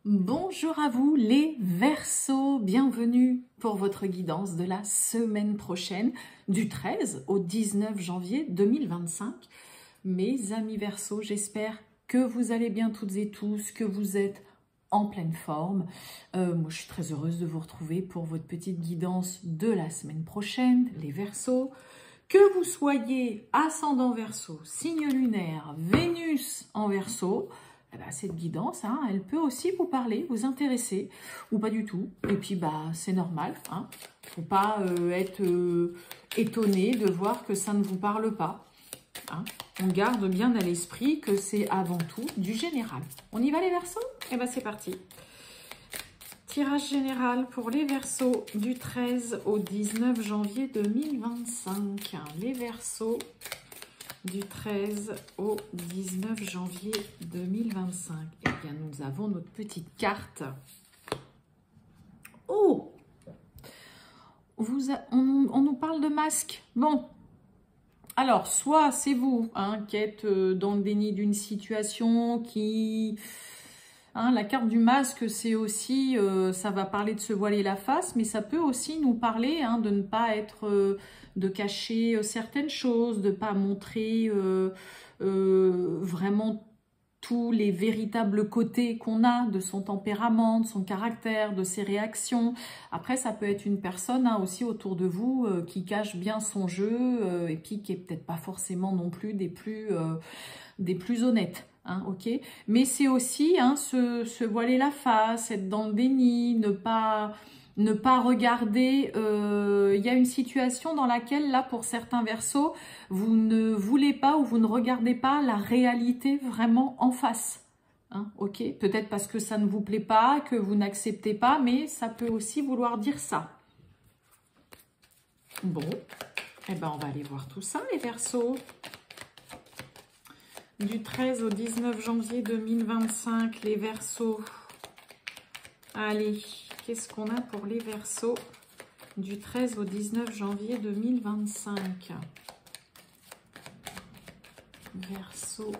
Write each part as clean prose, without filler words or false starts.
Bonjour à vous les Verseaux, bienvenue pour votre guidance de la semaine prochaine du 13 au 19 janvier 2025. Mes amis Verseaux, j'espère que vous allez bien toutes et tous, que vous êtes en pleine forme. Moi je suis très heureuse de vous retrouver pour votre petite guidance de la semaine prochaine, les Verseaux. Que vous soyez ascendant Verseau, signe lunaire, Vénus en Verseau, cette guidance, elle peut aussi vous parler, vous intéresser, ou pas du tout. Et puis, c'est normal. Il ne faut pas être étonné de voir que ça ne vous parle pas. On garde bien à l'esprit que c'est avant tout du général. On y va les Verseaux? C'est parti. Tirage général pour les Verseaux du 13 au 19 janvier 2025. Les Verseaux du 13 au 19 janvier 2025. Eh bien, nous avons notre petite carte. Oh! On nous parle de masque. Bon. Alors, soit c'est vous qui êtes dans le déni d'une situation qui... la carte du masque, c'est aussi, ça va parler de se voiler la face, mais ça peut aussi nous parler de ne pas être, de cacher certaines choses, de ne pas montrer vraiment tous les véritables côtés qu'on a de son tempérament, de son caractère, de ses réactions. Après, ça peut être une personne aussi autour de vous qui cache bien son jeu et puis qui est peut-être pas forcément non plus des plus honnêtes. Ok, mais c'est aussi se voiler la face, être dans le déni, ne pas regarder. Il y a une situation dans laquelle, là, pour certains Verseaux, vous ne voulez pas ou vous ne regardez pas la réalité vraiment en face. Ok, peut-être parce que ça ne vous plaît pas, que vous n'acceptez pas, mais ça peut aussi vouloir dire ça. Bon, on va aller voir tout ça, les Verseaux. Du 13 au 19 janvier 2025, les Verseaux. Allez, qu'est-ce qu'on a pour les Verseaux du 13 au 19 janvier 2025? Verseaux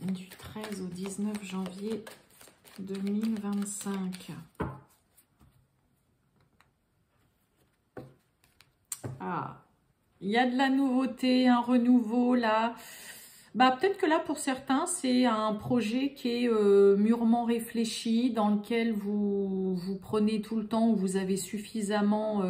du 13 au 19 janvier 2025. Ah, il y a de la nouveauté, un renouveau là. Peut-être que là, pour certains, c'est un projet qui est mûrement réfléchi, dans lequel vous prenez tout le temps, où vous avez suffisamment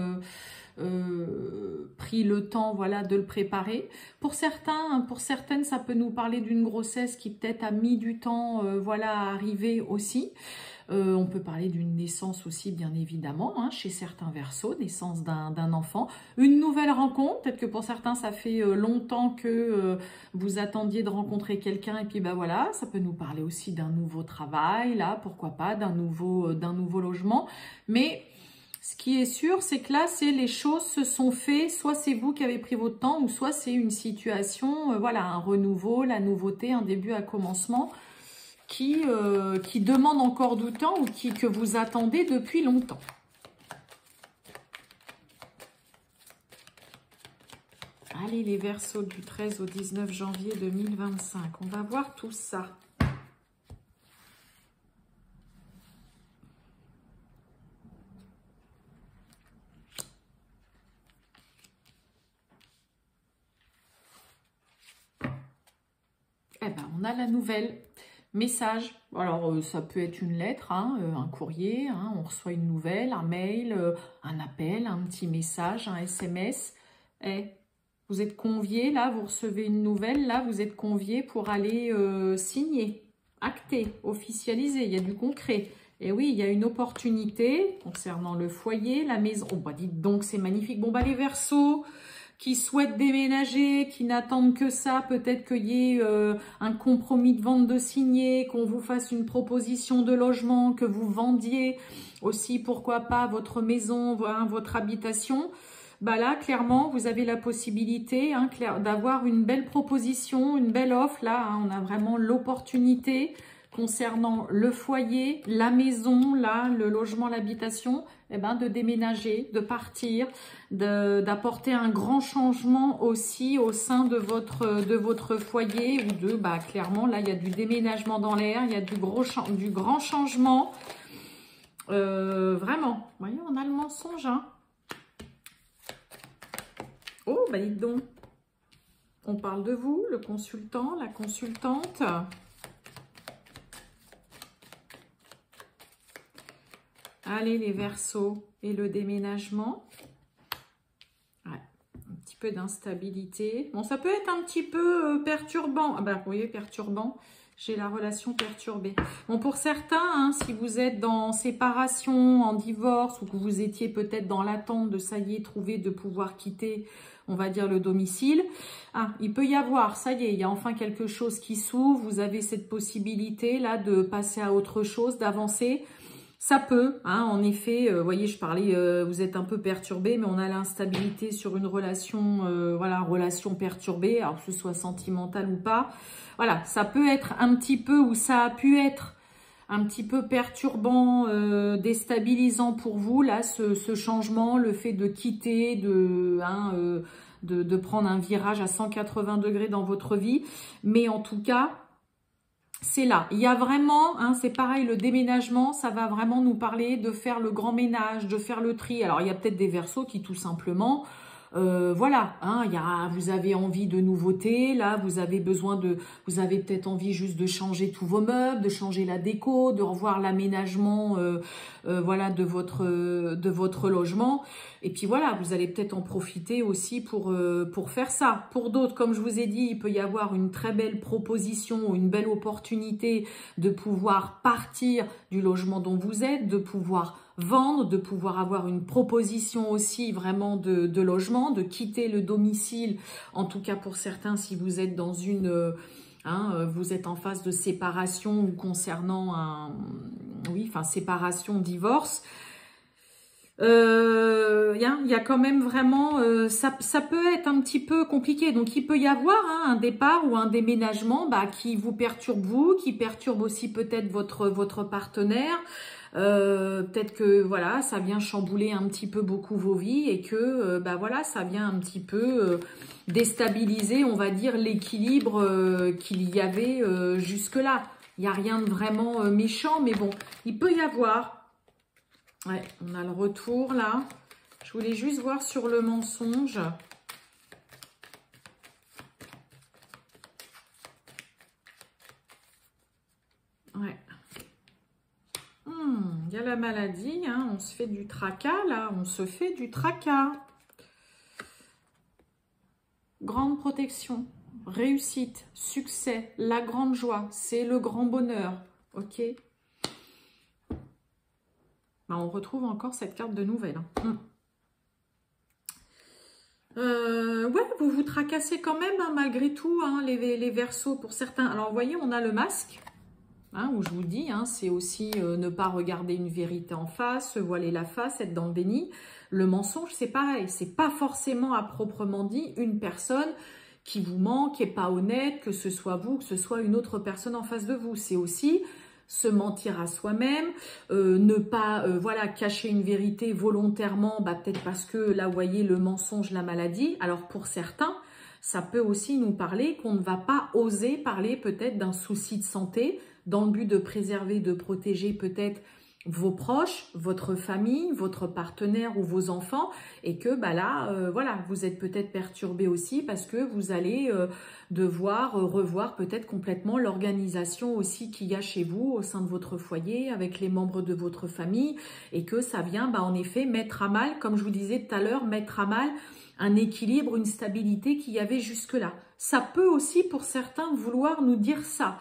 pris le temps de le préparer. Pour certains, pour certaines, ça peut nous parler d'une grossesse qui peut-être a mis du temps à arriver aussi. On peut parler d'une naissance aussi, bien évidemment, chez certains Verseaux, naissance d'un enfant. Une nouvelle rencontre, peut-être que pour certains, ça fait longtemps que vous attendiez de rencontrer quelqu'un, et puis ça peut nous parler aussi d'un nouveau travail, là, pourquoi pas, d'un nouveau logement. Mais ce qui est sûr, c'est que là, les choses se sont faites, soit c'est vous qui avez pris votre temps, ou soit c'est une situation, un renouveau, la nouveauté, un début à commencement, qui demande encore du temps ou que vous attendez depuis longtemps. Allez, les Verseaux du 13 au 19 janvier 2025. On va voir tout ça. On a la nouvelle. Message, alors ça peut être une lettre, un courrier, on reçoit une nouvelle, un mail, un appel, un petit message, un SMS. Vous êtes convié, là, vous recevez une nouvelle, là, vous êtes convié pour aller signer, acter, officialiser, il y a du concret. Et oui, il y a une opportunité concernant le foyer, la maison. Dites donc, c'est magnifique. Les Verseaux qui souhaitent déménager, qui n'attendent que ça, peut-être qu'il y ait un compromis de vente de signer, qu'on vous fasse une proposition de logement, que vous vendiez aussi, pourquoi pas, votre maison, votre habitation. Là, clairement, vous avez la possibilité d'avoir une belle proposition, une belle offre. Là, on a vraiment l'opportunité concernant le foyer, la maison, là, le logement, l'habitation, eh ben, de déménager, de partir, d'apporter un grand changement aussi au sein de votre foyer ou de, bah, clairement, là, il y a du déménagement dans l'air, il y a du grand changement. Vraiment, vous voyez, on a le mensonge, hein. Oh, bah dites donc, on parle de vous, le consultant, la consultante. Allez, les Verseaux et le déménagement. Ouais, un petit peu d'instabilité. Bon, ça peut être un petit peu perturbant. Ah bah, vous voyez, perturbant. J'ai la relation perturbée. Bon, pour certains, hein, si vous êtes dans séparation, en divorce, ou que vous étiez peut-être dans l'attente de, ça y est, trouver, de pouvoir quitter, on va dire, le domicile. Ah, il peut y avoir, ça y est, il y a enfin quelque chose qui s'ouvre. Vous avez cette possibilité, là, de passer à autre chose, d'avancer. Ça peut, hein, en effet, vous voyez, je parlais, vous êtes un peu perturbé, mais on a l'instabilité sur une relation, voilà, relation perturbée, alors que ce soit sentimentale ou pas. Voilà, ça peut être un petit peu, ou ça a pu être un petit peu perturbant, déstabilisant pour vous, là, ce changement, le fait de quitter, de prendre un virage à 180 degrés dans votre vie. Mais en tout cas, c'est là. Il y a vraiment, hein, c'est pareil, le déménagement, ça va vraiment nous parler de faire le grand ménage, de faire le tri. Alors, il y a peut-être des Verseaux qui, tout simplement, voilà, hein, vous avez envie de nouveautés, là, vous avez peut-être envie juste de changer tous vos meubles, de changer la déco, de revoir l'aménagement, voilà, de votre logement. Et puis voilà, vous allez peut-être en profiter aussi pour faire ça. Pour d'autres, comme je vous ai dit, il peut y avoir une très belle proposition, une belle opportunité de pouvoir partir du logement dont vous êtes, de pouvoir vendre, de pouvoir avoir une proposition aussi vraiment de logement, de quitter le domicile, en tout cas pour certains, si vous êtes dans une... vous êtes en phase de séparation ou concernant séparation, divorce. Il y a quand même vraiment, ça peut être un petit peu compliqué. Donc, il peut y avoir un départ ou un déménagement qui vous perturbe vous, qui perturbe aussi peut-être votre partenaire. Peut-être que voilà, ça vient chambouler un petit peu beaucoup vos vies et que voilà, ça vient un petit peu déstabiliser, on va dire, l'équilibre qu'il y avait jusque-là. Il n'y a rien de vraiment méchant, mais bon, il peut y avoir. Ouais, on a le retour là. Je voulais juste voir sur le mensonge. Ouais. Il y a la maladie, hein, on se fait du tracas là, on se fait du tracas. Grande protection, réussite, succès, la grande joie, c'est le grand bonheur, ok? On retrouve encore cette carte de nouvelles. Ouais, vous vous tracassez quand même, hein, malgré tout, hein, les Verseaux pour certains. Alors, vous voyez, on a le masque. Hein, où je vous dis, hein, c'est aussi ne pas regarder une vérité en face, se voiler la face, être dans le déni. Le mensonge, c'est pareil, c'est pas forcément à proprement dit une personne qui vous ment, qui est pas honnête, que ce soit vous, que ce soit une autre personne en face de vous. C'est aussi se mentir à soi-même, ne pas voilà, cacher une vérité volontairement, peut-être parce que là, vous voyez, le mensonge, la maladie. Alors pour certains, ça peut aussi nous parler qu'on ne va pas oser parler peut-être d'un souci de santé, dans le but de préserver, de protéger peut-être vos proches, votre famille, votre partenaire ou vos enfants, et que voilà, vous êtes peut-être perturbé aussi parce que vous allez devoir revoir peut-être complètement l'organisation aussi qu'il y a chez vous, au sein de votre foyer, avec les membres de votre famille, et que ça vient en effet mettre à mal, comme je vous disais tout à l'heure, mettre à mal un équilibre, une stabilité qu'il y avait jusque-là. Ça peut aussi pour certains vouloir nous dire ça.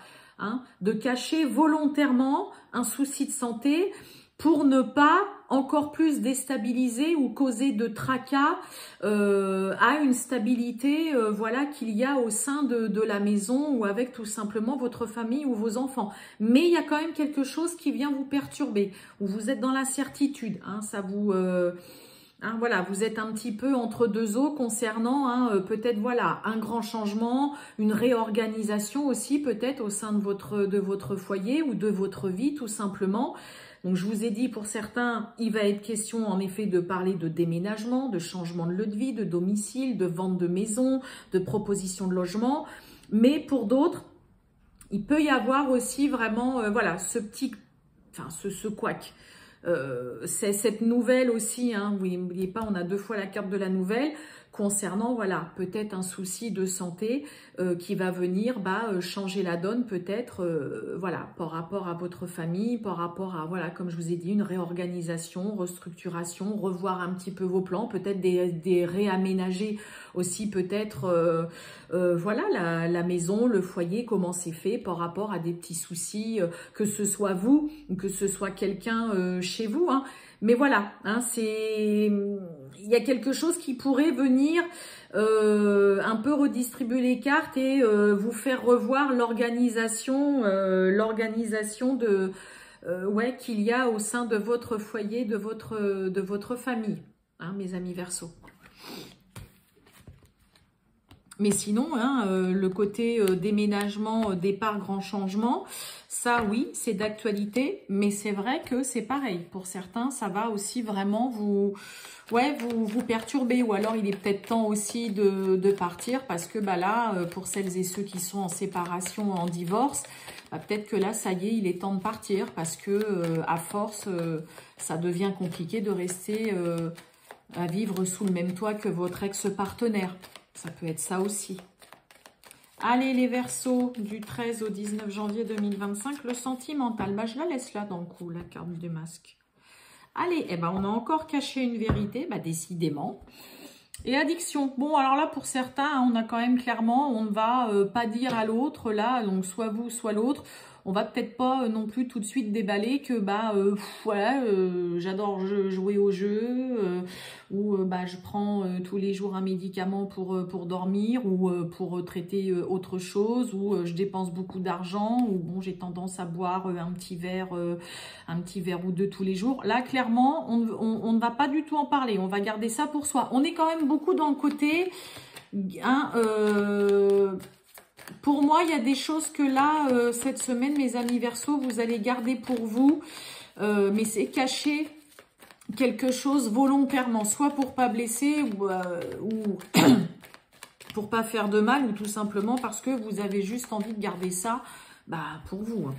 De cacher volontairement un souci de santé pour ne pas encore plus déstabiliser ou causer de tracas à une stabilité voilà, qu'il y a au sein de la maison ou avec tout simplement votre famille ou vos enfants. Mais il y a quand même quelque chose qui vient vous perturber, où vous êtes dans l'incertitude. Ça vous... Hein, voilà, vous êtes un petit peu entre deux eaux concernant peut-être voilà un grand changement, une réorganisation aussi peut-être au sein de votre foyer ou de votre vie tout simplement. Donc je vous ai dit pour certains, il va être question en effet de parler de déménagement, de changement de lieu de vie, de domicile, de vente de maison, de proposition de logement. Mais pour d'autres, il peut y avoir aussi vraiment voilà ce petit, enfin ce couac. C'est cette nouvelle aussi, hein, vous n'oubliez pas, on a deux fois la carte de la nouvelle, concernant voilà peut-être un souci de santé qui va venir changer la donne peut-être voilà par rapport à votre famille, par rapport à voilà comme je vous ai dit une réorganisation, restructuration, revoir un petit peu vos plans, peut-être des réaménager aussi peut-être voilà la maison, le foyer, comment c'est fait par rapport à des petits soucis, que ce soit vous ou que ce soit quelqu'un chez vous, hein. Mais voilà, hein, il y a quelque chose qui pourrait venir un peu redistribuer les cartes et vous faire revoir l'organisation ouais, qu'il y a au sein de votre foyer, de votre famille, hein, mes amis Verseaux. Mais sinon, hein, le côté déménagement, départ, grand changement, ça oui, c'est d'actualité, mais c'est vrai que c'est pareil. Pour certains, ça va aussi vraiment vous perturber. Ou alors, il est peut-être temps aussi de partir parce que là, pour celles et ceux qui sont en séparation, en divorce, peut-être que là, ça y est, il est temps de partir parce que à force, ça devient compliqué de rester à vivre sous le même toit que votre ex-partenaire. Ça peut être ça aussi. Allez, les Verseaux, du 13 au 19 janvier 2025, le sentimental. Je la laisse là dans le coup, la carte du masque. Allez, on a encore caché une vérité, décidément. Et addiction. Bon, alors là, pour certains, hein, on a quand même clairement, on ne va pas dire à l'autre, là, donc soit vous, soit l'autre. On va peut-être pas non plus tout de suite déballer que voilà, j'adore jouer au jeu ou je prends tous les jours un médicament pour dormir ou pour traiter autre chose ou je dépense beaucoup d'argent ou bon j'ai tendance à boire un petit verre ou deux tous les jours. Là clairement on ne va pas du tout en parler, on va garder ça pour soi. On est quand même beaucoup dans le côté hein, pour moi, il y a des choses que là, cette semaine, mes amis Verseaux, vous allez garder pour vous. Mais c'est cacher quelque chose volontairement, soit pour pas blesser ou pour pas faire de mal, ou tout simplement parce que vous avez juste envie de garder ça pour vous.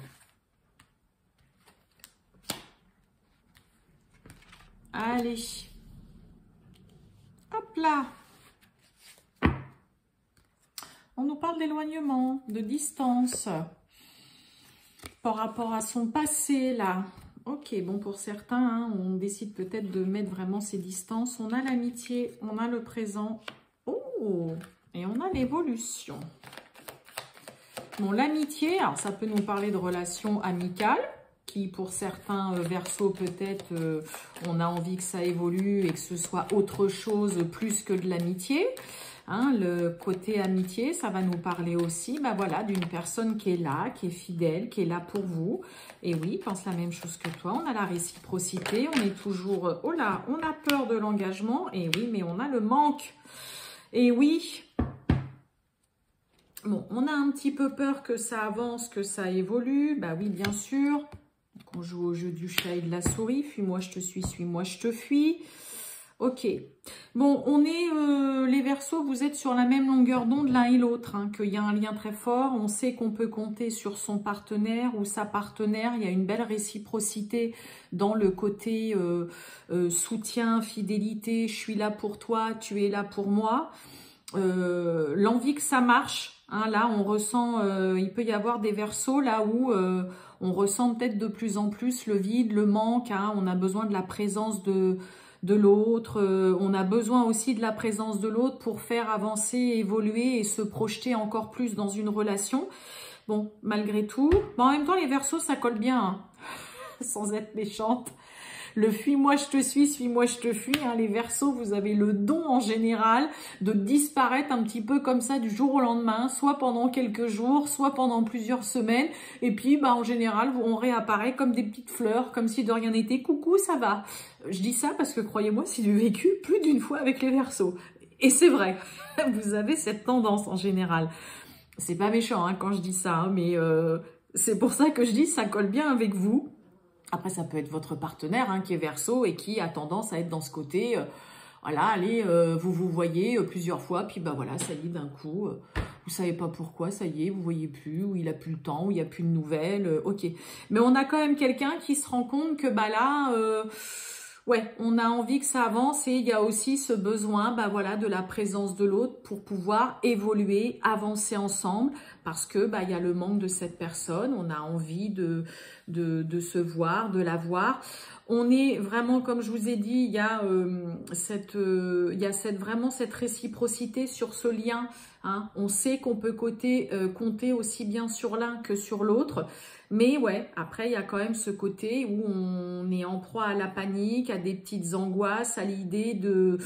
Allez. Hop là. On nous parle d'éloignement, de distance, par rapport à son passé, là. Ok, bon, pour certains, hein, on décide peut-être de mettre vraiment ces distances. On a l'amitié, on a le présent. Oh, et on a l'évolution. Bon, l'amitié, alors ça peut nous parler de relations amicales, qui pour certains Verseaux, peut-être, on a envie que ça évolue et que ce soit autre chose plus que de l'amitié. Hein, le côté amitié, ça va nous parler aussi voilà, d'une personne qui est là, qui est fidèle, qui est là pour vous. Et oui, pense la même chose que toi. On a la réciprocité, on est toujours... oh là, on a peur de l'engagement. Et oui, mais on a le manque. Et oui, bon, on a un petit peu peur que ça avance, que ça évolue. Oui, bien sûr. Donc, on joue au jeu du chat et de la souris. Fuis-moi, je te suis-moi, je te fuis. Ok, bon, on est, les Verseaux, vous êtes sur la même longueur d'onde l'un et l'autre, hein, qu'il y a un lien très fort, on sait qu'on peut compter sur son partenaire ou sa partenaire, il y a une belle réciprocité dans le côté soutien, fidélité, je suis là pour toi, tu es là pour moi, l'envie que ça marche, hein, là on ressent, il peut y avoir des Verseaux là où on ressent peut-être de plus en plus le vide, le manque, hein, on a besoin de la présence de l'autre, on a besoin aussi de la présence de l'autre pour faire avancer, évoluer et se projeter encore plus dans une relation. Bon, malgré tout, en même temps les Verseaux ça colle bien, hein, sans être méchante. Le fuis-moi, je te suis-moi, je te fuis. Hein, les Verseaux, vous avez le don en général de disparaître un petit peu comme ça du jour au lendemain, soit pendant quelques jours, soit pendant plusieurs semaines. Et puis, en général, on réapparaît comme des petites fleurs, comme si de rien n'était. Coucou, ça va? Je dis ça parce que, croyez-moi, c'est du vécu plus d'une fois avec les Verseaux. Et c'est vrai, vous avez cette tendance en général. C'est pas méchant quand je dis ça, mais c'est pour ça que je dis ça colle bien avec vous. Après, ça peut être votre partenaire qui est Verseau et qui a tendance à être dans ce côté, voilà, allez, vous voyez plusieurs fois, puis voilà, ça y est, d'un coup, vous savez pas pourquoi, ça y est, vous voyez plus, ou il a plus le temps, ou il n'y a plus de nouvelles, ok. Mais on a quand même quelqu'un qui se rend compte que là... ouais, on a envie que ça avance et il y a aussi ce besoin voilà, de la présence de l'autre pour pouvoir évoluer, avancer ensemble parce que il y a le manque de cette personne, on a envie de se voir, de la voir. On est vraiment, comme je vous ai dit, il y a vraiment cette réciprocité sur ce lien. Hein. On sait qu'on peut compter aussi bien sur l'un que sur l'autre. Mais ouais, après, il y a quand même ce côté où on est en proie à la panique, à des petites angoisses, à l'idée de...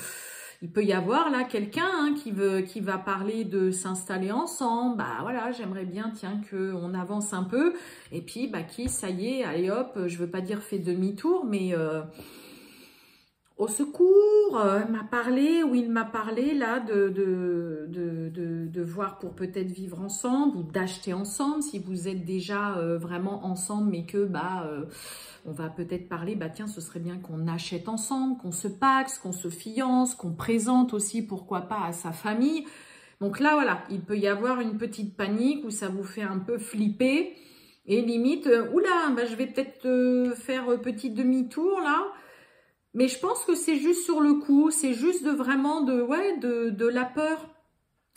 Il peut y avoir là quelqu'un qui va parler de s'installer ensemble. Voilà, j'aimerais bien, tiens, qu'on avance un peu. Et puis, qui, ça y est, allez hop, je veux pas dire fait demi-tour, mais... au secours, il m'a parlé là de voir pour peut-être vivre ensemble ou d'acheter ensemble si vous êtes déjà vraiment ensemble mais que on va peut-être parler, tiens, ce serait bien qu'on achète ensemble, qu'on se paxe, qu'on se fiance, qu'on présente aussi, pourquoi pas, à sa famille. Donc là, voilà, il peut y avoir une petite panique où ça vous fait un peu flipper et limite, oula, je vais peut-être faire petit demi-tour là. Mais je pense que c'est juste sur le coup, c'est juste vraiment de la peur,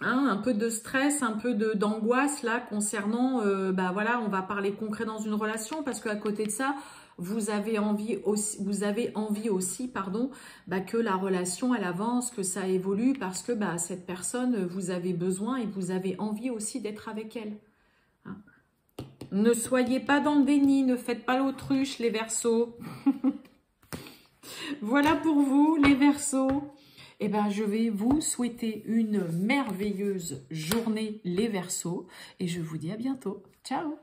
un peu de stress, un peu d'angoisse là concernant, voilà, on va parler concret dans une relation parce qu'à côté de ça, vous avez envie aussi, que la relation elle avance, que ça évolue parce que cette personne, vous avez besoin et vous avez envie aussi d'être avec elle. Hein. Ne soyez pas dans le déni, ne faites pas l'autruche les Verseaux. Voilà pour vous les Verseaux. Je vais vous souhaiter une merveilleuse journée les Verseaux et je vous dis à bientôt. Ciao!